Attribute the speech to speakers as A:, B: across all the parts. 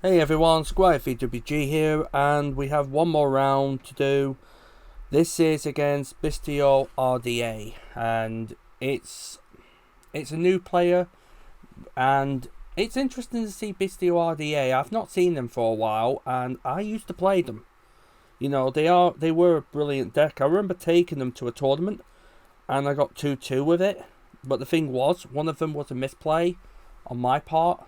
A: Hey everyone, YuGiOh here, and we have one more round to do. This is against Bystial RDA, and it's a new player, and it's interesting to see Bystial RDA. I've not seen them for a while, and I used to play them. You know, they were a brilliant deck. I remember taking them to a tournament, and I got 2-2 with it. But the thing was, one of them was a misplay on my part.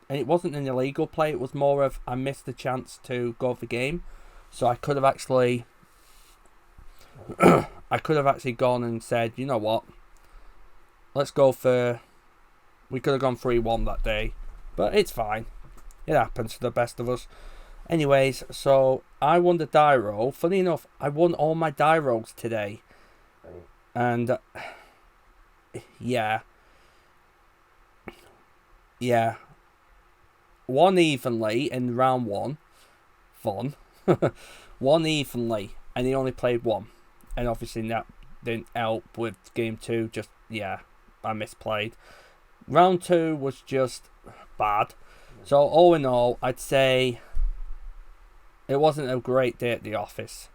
A: And it wasn't an illegal play, it was more of I missed the chance to go for the game. So I could have actually gone and said, you know what, let's go for, we could have gone 3-1 that day. But it's fine. It happens to the best of us. Anyways, so I won the die roll. Funny enough, I won all my die rolls today. And yeah. Won evenly in round one. Fun. Won evenly, and he only played one. And obviously that didn't help with game two. Just, yeah, I misplayed. Round two was just bad. So all in all, I'd say it wasn't a great day at the office.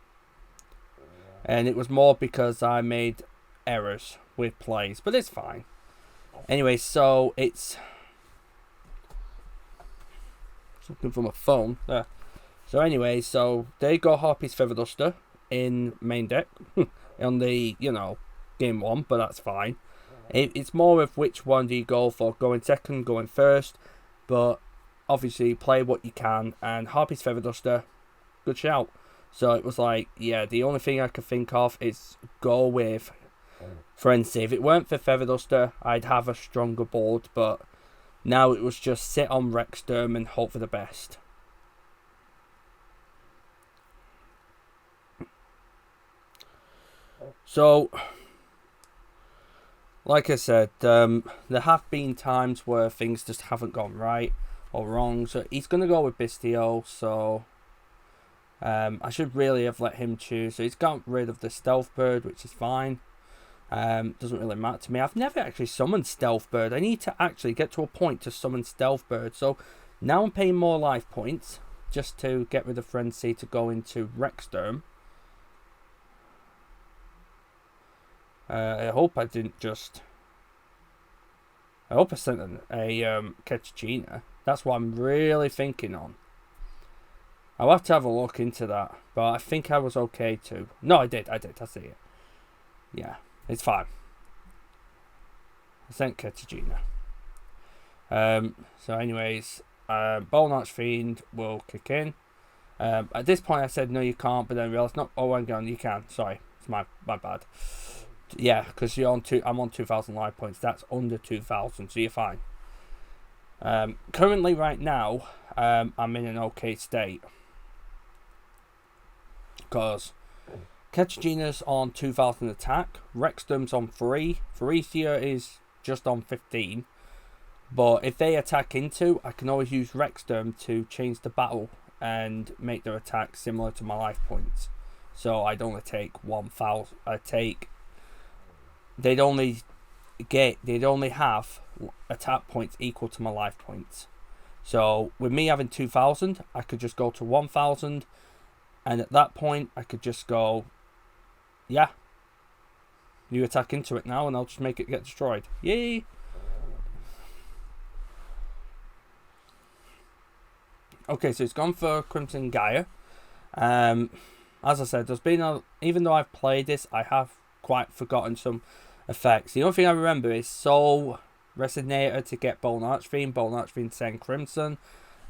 A: And it was more because I made errors with plays. But it's fine. Anyway, so it's looking for my phone there. So anyway, so they go Harpy's Feather Duster in main deck on the, you know, game one, but that's fine. It's more of which one do you go for, going second, going first, but obviously play what you can, and Harpy's Feather Duster, good shout. So it was like, yeah, the only thing I could think of is go with Frenzy. If it weren't for Feather Duster, I'd have a stronger board, but now it was just sit on Rexsturm and hope for the best. So, like I said, there have been times where things just haven't gone right or wrong. So he's going to go with Bystial. So I should really have let him choose. So he's got rid of the Stealth Bird, which is fine. Doesn't really matter to me. I've never actually summoned Stealth Bird. I need to actually get to a point to summon Stealth Bird. So now I'm paying more life points just to get rid of Frenzy to go into Rexsturm. I hope I didn't just... I hope I sent a Ketchigina. That's what I'm really thinking on. I'll have to have a look into that. But I think I was okay too. No, I did. I see it. Yeah. It's fine. I sent Ketchigina. So anyways, Bone Archfiend will kick in. At this point I said no you can't, but then I realised no, oh hang on, you can. Sorry, it's my bad. Yeah, because you're on I'm on 2,000 life points. That's under 2,000, so you're fine. Currently right now, I'm in an okay state. Because Ketchigina's on 2,000 attack. Rexsturm's on 3. Faurecia is just on 15. But if they attack into, I can always use Rexsturm to change the battle and make their attack similar to my life points. So I'd only take 1,000. They'd only have attack points equal to my life points. So with me having 2,000, I could just go to 1,000. And at that point, I could just go... Yeah. You attack into it now and I'll just make it get destroyed. Yay! Okay, so it's gone for Crimson Gaia. As I said, there's been even though I've played this, I have quite forgotten some effects. The only thing I remember is Soul Resonator to get Bone Archfiend send Crimson.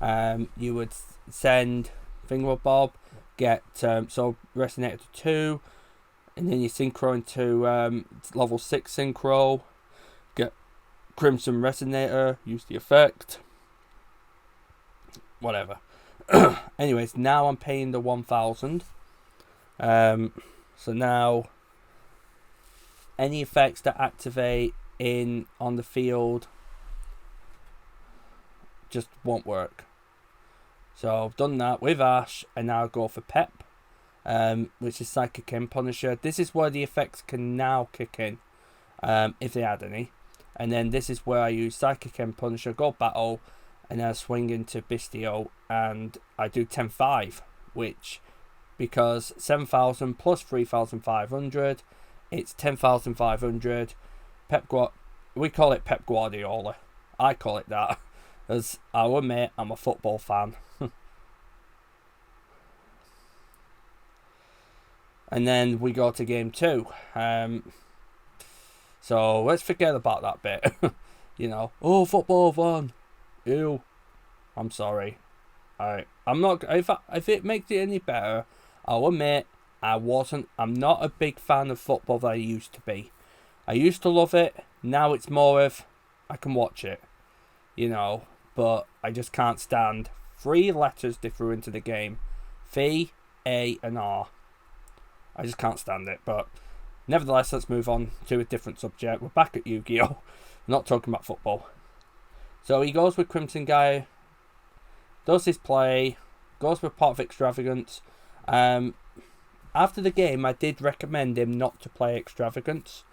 A: You would send Thingamabob, get Soul Resonator to 2. And then you synchro into level 6 synchro, get Crimson Resonator, use the effect, whatever. Anyways, now I'm paying the 1,000. So now any effects that activate on the field just won't work. So I've done that with Ash, and now I'll go for Pep. Which is Psychic and Punisher. This is where the effects can now kick in, if they add any. And then this is where I use Psychic and Punisher, go battle, and then I swing into Bystial and I do 10-5, which, because 7,000 plus 3,500, it's 10,500. We call it Pep Guardiola. I call it that, as I'll admit I'm a football fan. And then we go to game 2. So let's forget about that bit. You know, oh, football fan. Ew. I'm sorry. Alright. I'm not. If it makes it any better, I'll admit I'm not a big fan of football that I used to be. I used to love it. Now it's more of I can watch it. You know, but I just can't stand 3 letters they threw into the game. F, A, and R. I just can't stand it. But nevertheless, let's move on to a different subject. We're back at Yu-Gi-Oh! Not talking about football. So he goes with Crimson Guy, does his play, goes with Pot of Extravagance. After the game, I did recommend him not to play Extravagance,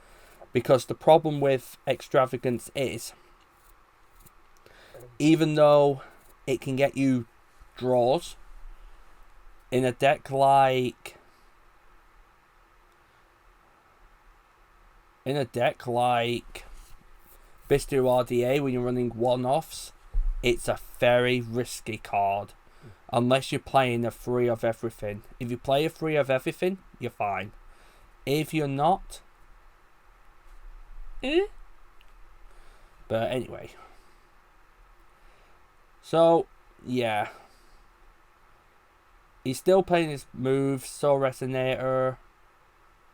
A: because the problem with Extravagance is, even though it can get you draws, in a deck like Bystial RDA, when you're running one-offs, it's a very risky card. Unless you're playing a 3 of everything. If you play a 3 of everything, you're fine. If you're not, But anyway. So, yeah. He's still playing his moves. Soul Resonator.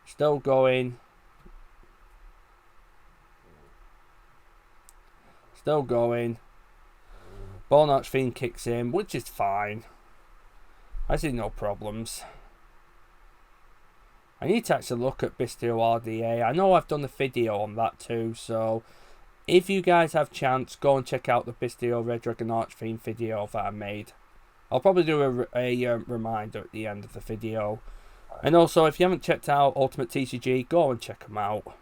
A: Still going. Still going. Bone Archfiend kicks in, which is fine. I see no problems. I need to actually look at Bystial RDA. I know I've done a video on that too, so if you guys have chance, go and check out the Bystial Red Dragon Archfiend video that I made. I'll probably do a reminder at the end of the video. And also, if you haven't checked out UltimateTCG, go and check them out.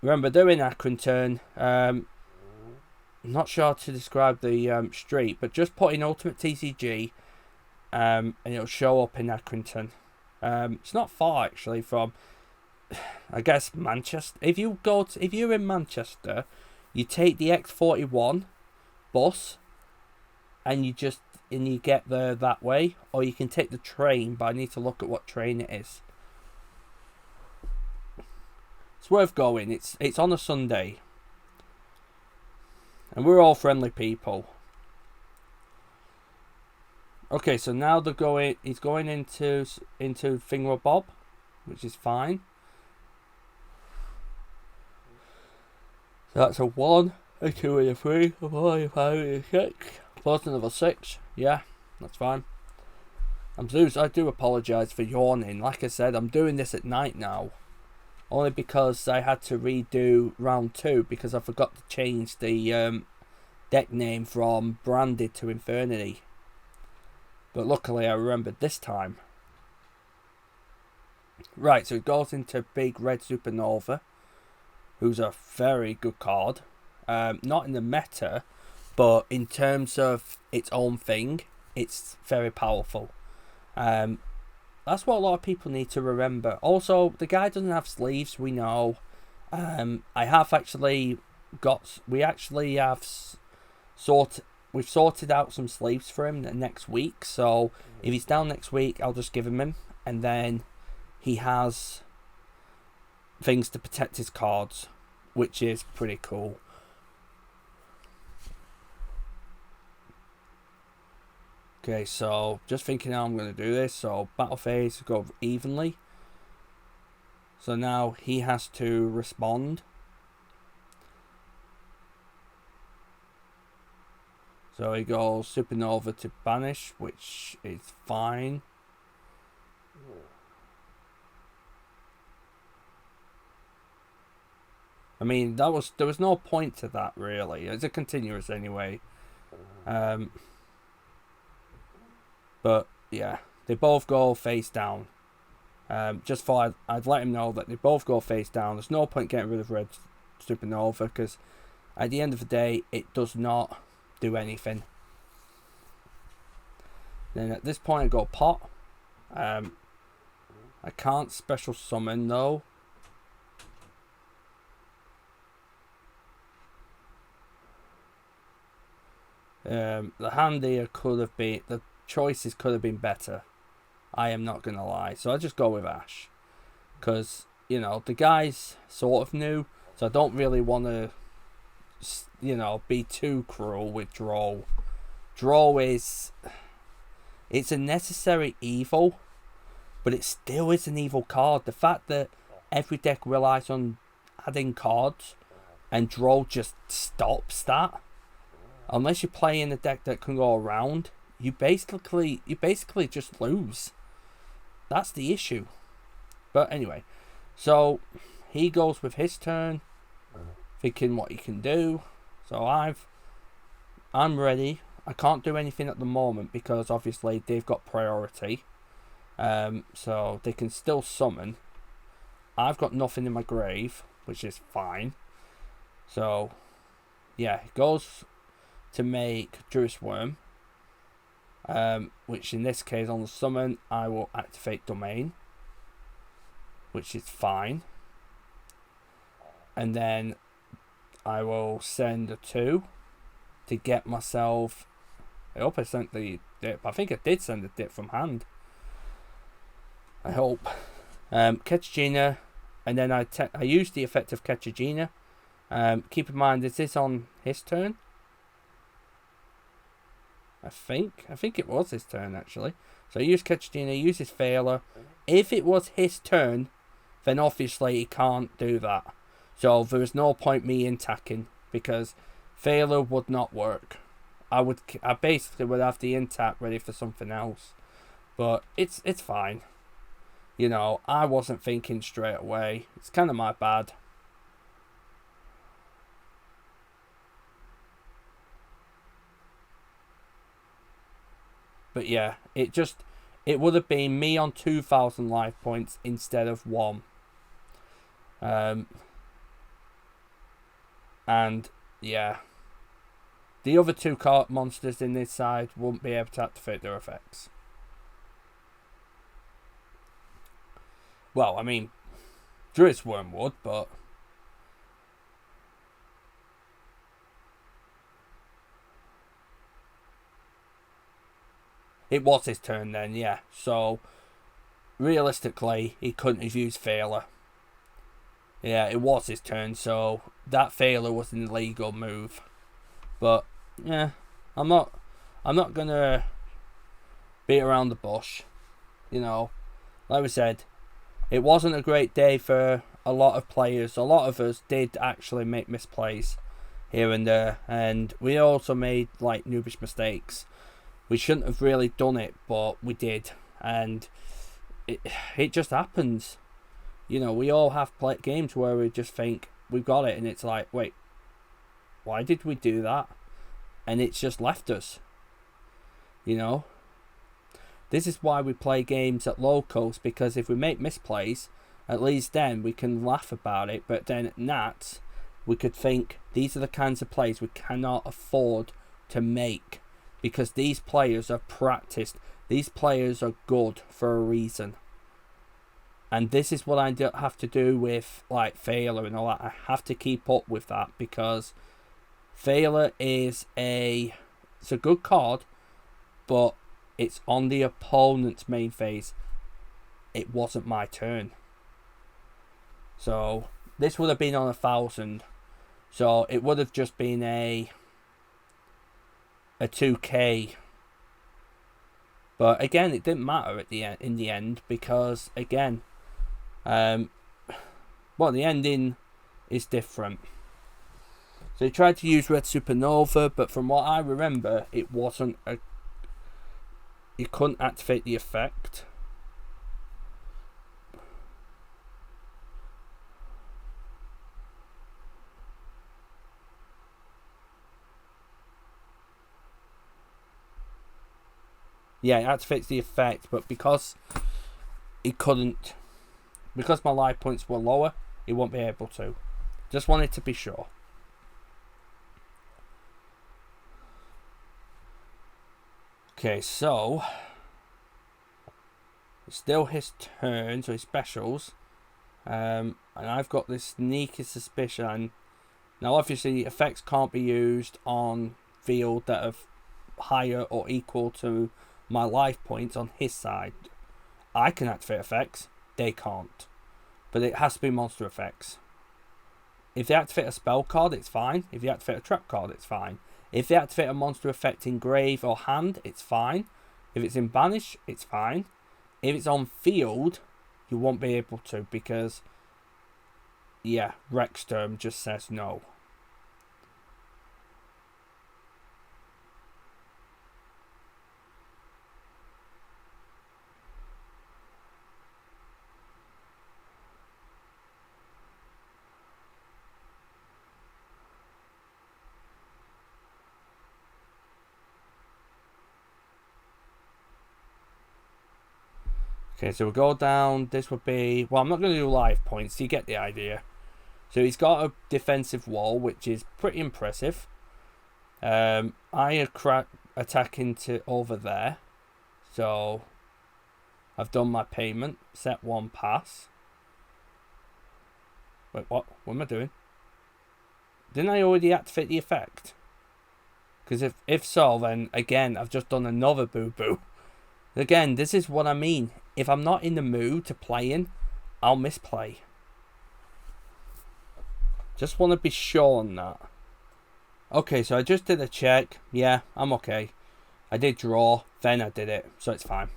A: Remember, they're in Accrington. I'm not sure how to describe the street, but just put in UltimateTCG and it'll show up in Accrington. It's not far actually from, I guess, Manchester. If you're in Manchester, you take the X41 bus and you get there that way, or you can take the train, but I need to look at what train it is. It's worth going. It's on a Sunday. And we're all friendly people. Okay, so now he's going into Thingamabob, which is fine. So that's a 1, a 2, and a 3, a 4, a 5, and a 6. Plus another 6. Yeah, that's fine. I do apologise for yawning. Like I said, I'm doing this at night now. Only because I had to redo round 2 because I forgot to change the deck name from Branded to Infernity. But luckily I remembered this time. Right, so it goes into Big Red Supernova, who's a very good card. Not in the meta, but in terms of its own thing, it's very powerful. That's what a lot of people need to remember. Also, the guy doesn't have sleeves, we know. We've sorted out some sleeves for him next week. So if he's down next week, I'll just give him. And then he has things to protect his cards, which is pretty cool. Okay, so just thinking how I'm going to do this. So battle phase go evenly. So now he has to respond. So he goes Supernova to banish, which is fine. I mean, there was no point to that really. It's a continuous anyway. But yeah, they both go face down. Just thought I'd let him know that they both go face down. There's no point getting rid of Red Supernova because at the end of the day, it does not do anything. Then at this point I go pot. I can't special summon though. The hand here could have been, the choices could have been better. I am not going to lie. So I just go with Ash. Because, you know, the guy's sort of new. So I don't really want to, you know, be too cruel with draw. Draw is, it's a necessary evil. But it still is an evil card. The fact that every deck relies on adding cards and draw just stops that. Unless you play in a deck that can go around, you basically just lose. That's the issue. But anyway, so he goes with his turn, thinking what he can do. So I'm ready. I can't do anything at the moment because obviously they've got priority. So they can still summon. I've got nothing in my grave, which is fine. So yeah, it goes to make Druid's Worm, which in this case on the summon I will activate Domain, which is fine, and then I will send a 2 to get myself, I hope I sent the dip, I think I did send the dip from hand, I hope. Ketchagina, and then I use the effect of Ketchagina. Keep in mind, is this on his turn? I think it was his turn actually. So I use Ketchagina, use his Failure. If it was his turn, then obviously he can't do that. So there is no point me attacking because Failure would not work. I basically would have the intact ready for something else. But it's fine. You know, I wasn't thinking straight away. It's kind of my bad. But yeah, it would have been me on 2,000 life points instead of 1. And yeah, the other 2 card monsters in this side won't be able to activate their effects. Well, I mean, Druid's Worm would, but it was his turn then, yeah. So realistically, he couldn't have used Failure. Yeah, it was his turn, so that Failure was an illegal move. But yeah, I'm not gonna beat around the bush. You know, like we said, it wasn't a great day for a lot of players. A lot of us did actually make misplays here and there, and we also made like noobish mistakes. We shouldn't have really done it, but we did, and it just happens. You know, we all have games where we just think we've got it, and it's like, wait, why did we do that? And it's just left us. You know, this is why we play games at low cost, because if we make misplays, at least then we can laugh about it. But then at Nats, we could think these are the kinds of plays we cannot afford to make. Because these players are practiced. These players are good for a reason. And this is what I have to do with like Failure and all that. I have to keep up with that because Failure is it's a good card, but it's on the opponent's main phase. It wasn't my turn. So this would have been on 1,000. So it would have just been a 2k, but again it didn't matter at the end, in the end, because again well, the ending is different. So he tried to use Red Supernova, but from what I remember, it wasn't you couldn't activate the effect. Yeah, it activates the effect, but because it couldn't, because my life points were lower, it won't be able to. Just wanted to be sure. Okay, so it's still his turn, so he specials. And I've got this sneaky suspicion. Now, obviously, effects can't be used on field that are higher or equal to my life points on his side. I can activate effects, they can't. But it has to be monster effects. If they activate a spell card, it's fine. If you activate a trap card, it's fine. If they activate a monster effect in grave or hand, it's fine. If it's in banish, it's fine. If it's on field, you won't be able to because, yeah, Rexterm just says no. Okay, so we'll go down. This would be... Well, I'm not going to do life points. You get the idea. So he's got a defensive wall, which is pretty impressive. I attack into over there. So I've done my payment. Set one pass. Wait, what? What am I doing? Didn't I already activate the effect? Because if so, then again, I've just done another boo-boo. Again, this is what I mean. If I'm not in the mood to play in, I'll misplay. Just want to be sure on that. Okay, so I just did a check. Yeah, I'm okay. I did draw, then I did it, so it's fine.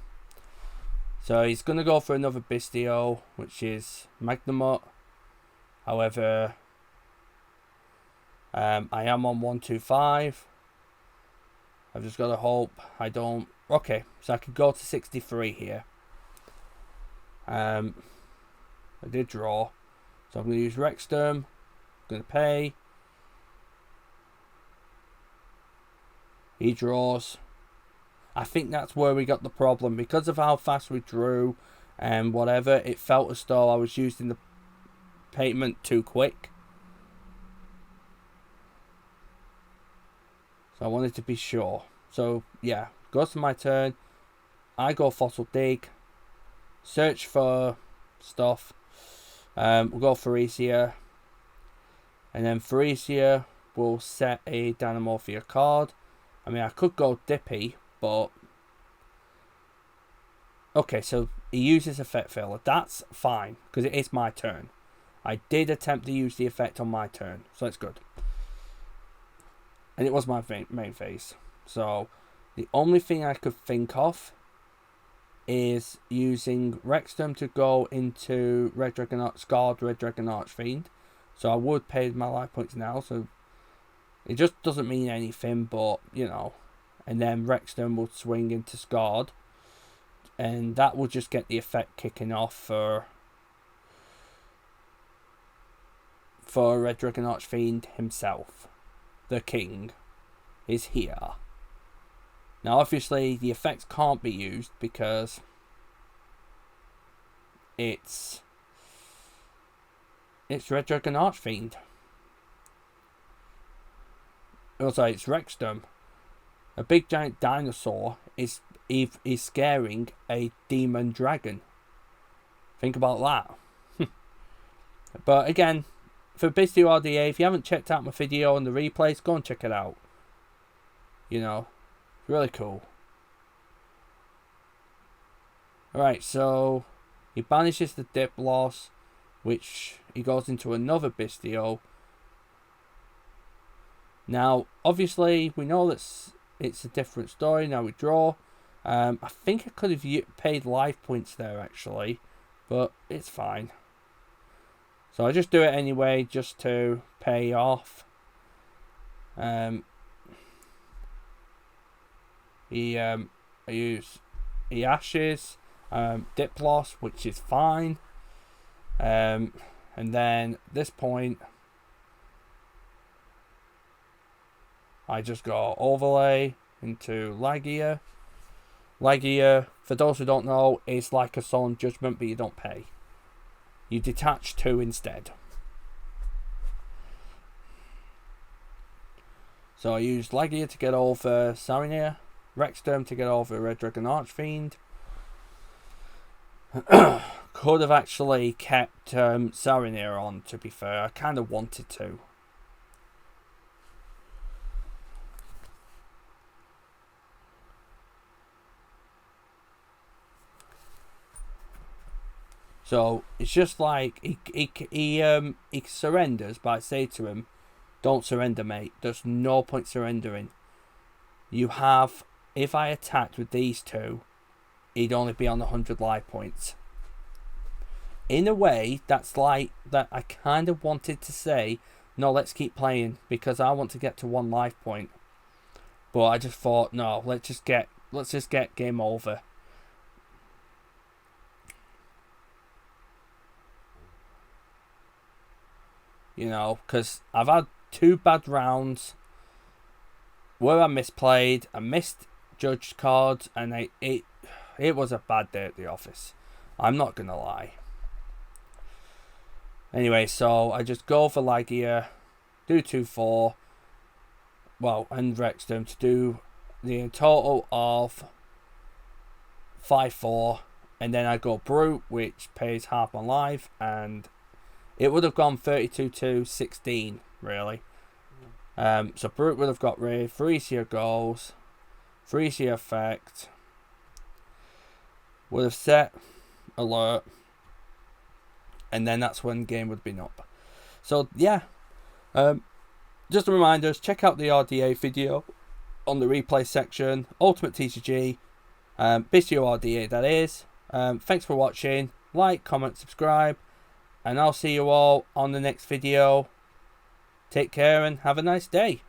A: So he's going to go for another Bystial, which is Magnamut. However, I am on 125. I've just got to hope I don't... Okay, so I could go to 63 here. I did draw. So I'm going to use Rexterm. I'm going to pay. He draws. I think that's where we got the problem. Because of how fast we drew and whatever, it felt as though I was using the payment too quick. So I wanted to be sure. So, yeah. Goes to my turn. I go Fossil Dig. Search for stuff. We'll go Phyrecia. And then Phyrecia will set a Dinomorphia card. I mean, I could go Dippy, but... Okay, so he uses Effect Failure. That's fine, because it is my turn. I did attempt to use the effect on my turn, so that's good. And it was my main phase. So, the only thing I could think of is using Rexterm to go into Scarred Red Dragon Archfiend. So I would pay my life points now, so it just doesn't mean anything, but, you know. And then Rexterm will swing into Scarred. And that will just get the effect kicking off for Red Dragon Archfiend himself. The king is here. Now, obviously, the effects can't be used because it's Red Dragon Archfiend. Oh, sorry, it's Rexterm. A big giant dinosaur is scaring a demon dragon. Think about that. But again, for Bystial RDA, if you haven't checked out my video on the replays, go and check it out. You know, really cool. Alright, so he banishes the dip loss, which he goes into another Bystial. Now, obviously, we know that it's a different story. Now we draw. I think I could have paid life points there, actually, but it's fine. So I just do it anyway, just to pay off. He ashes, dip loss, which is fine. And then at this point, I just go overlay into Lagia. Lagia, for those who don't know, is like a Solemn Judgment, but you don't pay. You detach 2 instead. So I use Lagia to get over Sarinir. Rexstorm to get over Red Dragon Archfiend. Could have actually kept Sarenir on, to be fair. I kind of wanted to. So it's just like he surrenders, but I say to him, "Don't surrender, mate. There's no point surrendering. You have, if I attacked with these two, he'd only be on 100 life points." In a way, that's like that. I kind of wanted to say, "No, let's keep playing because I want to get to 1 life point." But I just thought, no, let's just get game over. You know, because I've had 2 bad rounds where I misplayed, I missed judged cards, and it was a bad day at the office. I'm not gonna lie. Anyway, so I just go for Lygia, do 2-4, well, and Rexstorm to do the total of 5-4, and then I go Brute, which pays half my life, and it would have gone 32-16, really. So Brute would have got rid, Freesia goes, Freesia effect, would have set alert, and then that's when game would have been up. So yeah, just a reminder, check out the RDA video on the replay section, UltimateTCG, Bystial RDA that is. Thanks for watching, like, comment, subscribe, and I'll see you all on the next video. Take care and have a nice day.